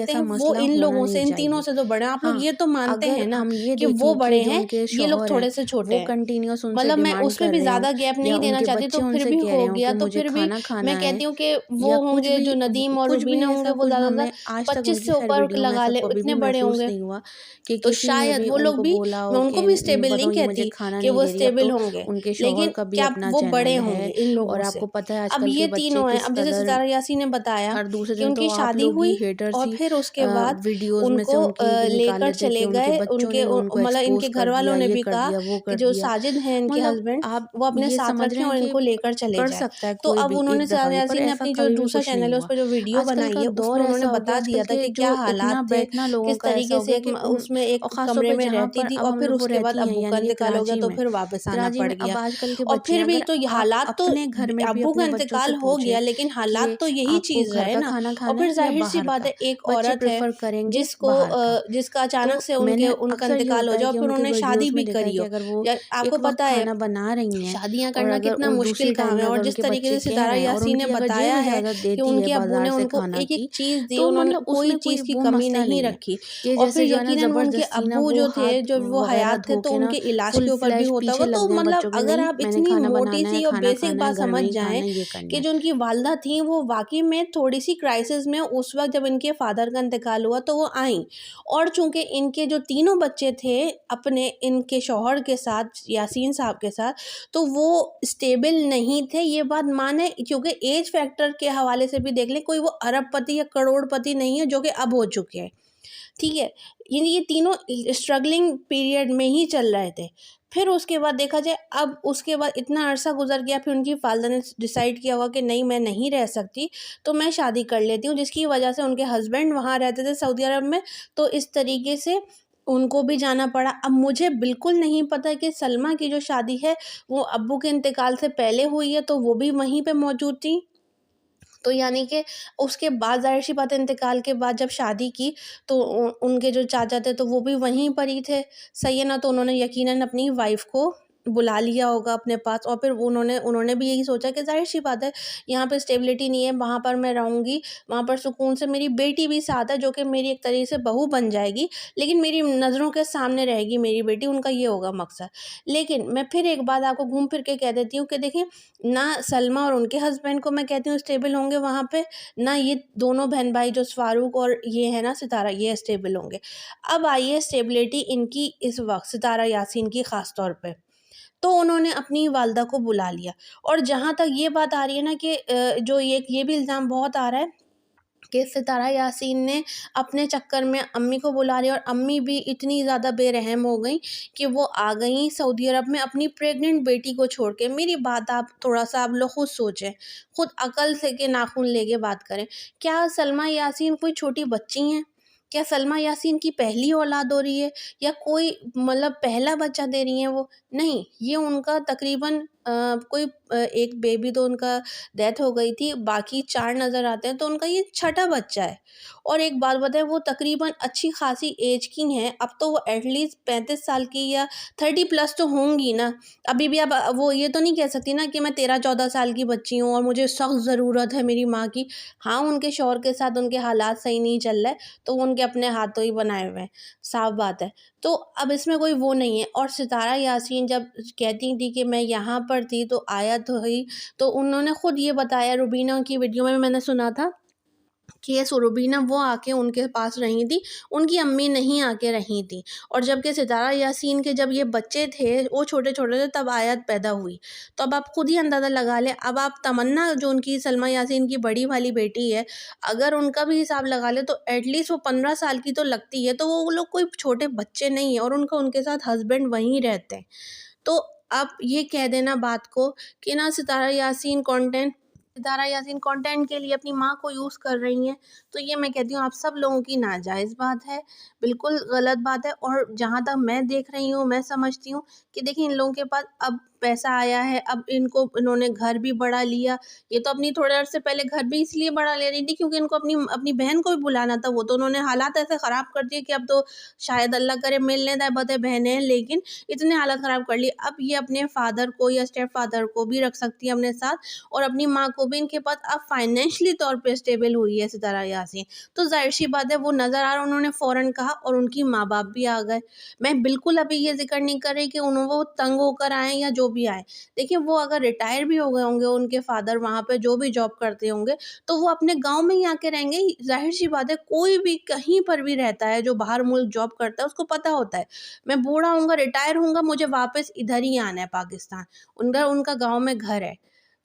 सकते ऐसा हैं वो मसला इन होना लोगों से, नहीं इन तीनों चाहिए। से तो बड़े हैं। आप लोग हाँ, ये तो मानते अगर हैं ना हम ये कि वो देखें बड़े कि जो हैं, उनके ये लोग शौहर हैं, थोड़े से छोटे वो हैं। कंटिन्यूअस उनसे मतलब मैं डिमांड उसमें कर भी रहे हों ज़्यादा गैप या नहीं देना उनके चाहती, तो बच्चे फिर उनसे भी कह रहे हो हों गया कि तो मुझे फिर भी खाना खाना मैं है कहती हूँ कि वो या होंगे जो नदीम और कुछ भी रुबीना होंगे, ऐसा वो कुछ ज़्यादा हमने आज तक 25 उनकी से खैर ऊपर वीडियो में लगा ऐसा ले, कभी भी इतने बड़े महसूस होंगे। नहीं हुआ कि तो किसी ने शायद भी वो लोग उनको भी, बोला मैं हो उनको कि भी स्टेबल नहीं बताओ ये मुझे कहती खाना कि नहीं वो दे रही। अब स्टेबल तो होंगे, उनके शौहर लेकिन का भी क्या अपना वो बड़े चैनल होंगे है इन और लोगों से? आपको पता है अब आजकल ये के बच्चे तीनों हैं, किस अब जैसे कदर सितारा यासीन ने बताया बताया और दूसरे कि दिन तो उनकी आप शादी लोग ही हुई हेटर्स और ही फिर उसके बाद वीडियोस में से उनको उनकी निकाल लेकर लेते कि चले उनके गए। बच्चों उनके ने उनको मतलब एक्सपोज इनके कर घर वालों दिया, ने ये भी कर कहा दिया, वो कि कर जो दिया। साजिद हैं इनके मतलब हस्बैंड, आप वो अपने ये साथ समझ रखें रहे हैं और कि इनको लेकर चले कर जाएँ। सकता है तो कोई अब भी उन्होंने एक दफ़ा सराह भी, पर यासीन ने ऐसा अपनी जो कभी भी दूसरा कुछ नहीं चैनल है उस हुआ। पे जो वीडियो आजकल बनाई का है दौर उसमें उन्होंने ऐसा हो गया, बता आजकल दिया था के कि क्या जो हालात उठना थे, बैठना लोगों किस का ऐसा तरीके हो से गया एक कि उन उसमें एक और ख़ास तौर कमरे पे में जहाँ रहती पर थी अब और हम फिर लोग वो उसके बाद रहती हैं, अब्बू का यानी कि इंतकाल हो गया कराची तो में। फिर वापस आना कराची पड़ में अब गया। आजकल के और बच्चे फिर हैं, भी अगर तो ये आप हालात तो अपने घर में भी अब्बू का अपने बच्चों से इंतकाल हो पूछें गया, लेकिन हालात कि तो यही आपको चीज़ घर रहे का ना। खाना और खाना फिर है या ज़ाहिर-सी बाहर बात का? है, एक बच्चे औरत है प्रेफ़र करेंगे जिसको बाहर का। जिसका तो अचानक से मैंने उनका अक्सर ये इंतकाल हो होता है जाए और कि फिर उनकी उन्होंने शादी वीडियोज़ भी में देखा है करी कि हो। अगर वो या आपको एक वक़्त पता है खाना बना रही हैं शादियाँ और करना अगर कितना उस मुश्किल दूसरी टाइम काम है, में और अगर जिस उनके तरीके बच्चे से कह सितारा रहे हैं और यासीन ने उनकी अगर जेब बताया है इजाज़त कि देती है उनके अब्बू बाज़ार ने से उनको खाना एक-एक की, चीज़ दी, तो उन्होंने मतलब कोई उसमें कोई चीज़ की वो कमी मसला नहीं नहीं है रखी। कि और फिर जैसे जो है ना यकीनन वो उनके ज़बरदस्ती ना अब्बू वो जो थे, हाथ जब वो वग़ैरह हयात थे धो तो के ना उनके इलाज फुल के ऊपर भी फ्लैश होता होगा। पीछे लग तो जाएँ मतलब बच्चों के, अगर नहीं आप मैंने इतनी खाना बनाना मोटी-सी है, और खाना बेसिक खाना है, बात घर में समझ ही जाएँ खाना है, ये करना कि है। जो उनकी वालिदा थीं वो वाक़ई में थोड़ी-सी क्राइसिस में उस वक़्त जब इनके फ़ादर का इंतकाल हुआ तो वो आईं। और चूँकि इनके जो तीनों बच्चे थे अपने इनके शौहर के साथ, यासीन साहब के साथ, तो वो स्टेबल नहीं थे, ये बात माने, क्योंकि एज फैक्टर के हवाले से भी देख लें, कोई वो अरबपति या करोड़पति नहीं है जो कि अब हो चुके हैं, ठीक है? ये तीनों स्ट्रगलिंग पीरियड में ही चल रहे थे। फिर उसके बाद देखा जाए, अब उसके बाद इतना अरसा गुज़र गया, फिर उनकी वालिदा ने डिसाइड किया होगा कि नहीं मैं नहीं रह सकती, तो मैं शादी कर लेती हूँ, जिसकी वजह से उनके हस्बैंड वहाँ रहते थे सऊदी अरब में, तो इस तरीके से उनको भी जाना पड़ा। अब मुझे बिल्कुल नहीं पता कि सलमा की जो शादी है वो अब्बू के इंतकाल से पहले हुई है, तो वो भी वहीं पे मौजूद थी। तो यानी कि उसके बाद ज़ाहिर-सी बात है, इंतकाल के बाद जब शादी की तो उनके जो चाचा थे तो वो भी वहीं पर ही थे, सही है ना? तो उन्होंने यकीनन अपनी वाइफ़ को बुला लिया होगा अपने पास, और फिर उन्होंने उन्होंने भी यही सोचा कि ज़ाहिर-सी बात है, यहाँ पे स्टेबिलिटी नहीं है, वहाँ पर मैं रहूँगी, वहाँ पर सुकून से मेरी बेटी भी साथ है जो कि मेरी एक तरीके से बहू बन जाएगी, लेकिन मेरी नज़रों के सामने रहेगी मेरी बेटी, उनका ये होगा मकसद। लेकिन मैं फिर एक बात आपको घूम फिर के कह देती हूँ कि देखिए, ना सलमा और उनके हस्बैंड को मैं कहती हूँ स्टेबल होंगे वहाँ पे, ना ये दोनों बहन-भाई जो फारूक और ये है ना सितारा, ये स्टेबल होंगे। अब आइए स्टेबिलिटी इनकी इस वक़्त सितारा यासीन की ख़ास तौर पे। तो उन्होंने अपनी वालिदा को बुला लिया, और जहाँ तक ये बात आ रही है ना कि जो ये भी इल्ज़ाम बहुत आ रहा है कि सितारा यासीन ने अपने चक्कर में अम्मी को बुला लिया, और अम्मी भी इतनी ज़्यादा बेरहम हो गईं कि वो आ गईं सऊदी अरब में अपनी प्रेग्नेंट बेटी को छोड़ के। मेरी बात आप थोड़ा-सा आप लोग खुद सोचें, खुद अकल से के नाख़ून लेके बात करें। क्या सलमा यासीन कोई छोटी बच्ची हैं? क्या सलमा यासीन की पहली औलाद हो रही है, या कोई मतलब पहला बच्चा दे रही हैं वो? नहीं, ये उनका तकरीबन एक बेबी तो उनका डेथ हो गई थी, बाकी 4 नज़र आते हैं, तो उनका ये छठा बच्चा है। और एक बात बताएँ, वो तकरीबन अच्छी खासी ऐज की हैं, अब तो वो एटलीस्ट 35 साल की या 30 प्लस तो होंगी ना। अभी भी अब वो ये तो नहीं कह सकती ना कि मैं 13-14 साल की बच्ची हूँ और मुझे सख्त ज़रूरत है मेरी माँ की। हाँ, उनके शौहर के साथ उनके हालात सही नहीं चल रहे, तो वो उनके अपने हाथों ही बनाए हुए हैं, साफ़ बात है। तो अब इसमें कोई वो नहीं है। और सितारा यासीन जब कहती थी कि मैं यहाँ पर थी तो आया तो ही, तो उन्होंने खुद ये बताया, रुबीना की वीडियो में मैंने सुना था कि ये रुबीना वो आके उनके पास रही थी, उनकी अम्मी नहीं आके रही थी। और जबकि सितारा यासीन के जब ये बच्चे थे, वो छोटे-छोटे थे, तब आयत पैदा हुई। तो अब आप खुद ही अंदाज़ा लगा लें, अब आप तमन्ना जो उनकी सलमा यासीन की बड़ी वाली बेटी है, अगर उनका भी हिसाब लगा लें तो एटलीस्ट वो 15 साल की तो लगती है, तो वो लोग कोई छोटे बच्चे नहीं हैं, और उनके साथ हस्बैंड वहीं रहते हैं। तो आप ये कह देना बात को कि ना सितारा यासीन कंटेंट के लिए अपनी माँ को यूज़ कर रही हैं, तो ये मैं कहती हूँ आप सब लोगों की नाजायज़ बात है, बिल्कुल गलत बात है। और जहाँ तक मैं देख रही हूँ, मैं समझती हूँ कि देखिए, इन लोगों के पास अब पैसा आया है, अब इन्होंने घर भी बढ़ा लिया। ये तो अपनी थोड़े अर्से पहले घर भी इसलिए बढ़ा ले रही थी क्योंकि इनको अपनी अपनी बहन को भी बुलाना था, वो तो उन्होंने हालात ऐसे ख़राब कर दिए कि अब तो शायद अल्लाह करे मिल लें, दाएँ-बाएँ बहनें हैं, लेकिन इतने हालत ख़राब कर लिए। अब ये अपने फ़ादर को या स्टेप फ़ादर को भी रख सकती है अपने साथ, और अपनी माँ को भी। इनके पास अब फाइनेंशियली तौर पे स्टेबल हुई है सितारा यासीन, तो ज़ाहिर-सी बात है वो नज़र आ रहा, उन्होंने फ़ौरन कहा, और उनकी माँ-बाप भी आ गए। मैं बिल्कुल अभी ये ज़िक्र नहीं कर रही कि वो तंग होकर आएँ या जो भी आएँ। देखिए, वो अगर रिटायर भी हो गए होंगे, उनके फ़ादर वहाँ पे जो भी जॉब करते होंगे, तो वो अपने गाँव में ही आके रहेंगे। ज़ाहिर-सी बात है, कोई भी कहीं पर भी रहता है जो बाहर मुल्क जॉब करता है, उसको पता होता है, मैं बूढ़ा होऊँगा, रिटायर होऊँगा, मुझे वापस इधर ही आना है पाकिस्तान। उनका उनका गाँव में घर है।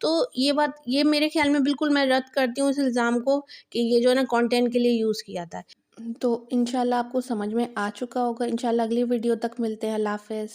तो ये मेरे ख़्याल में बिल्कुल मैं रद्द करती हूँ इस इल्ज़ाम को कि ये जो है ना कंटेंट के लिए यूज़ किया था। तो इंशाल्लाह आपको समझ में आ चुका होगा। इंशाल्लाह अगली वीडियो तक मिलते हैं। अल्लाह हाफ़िज़।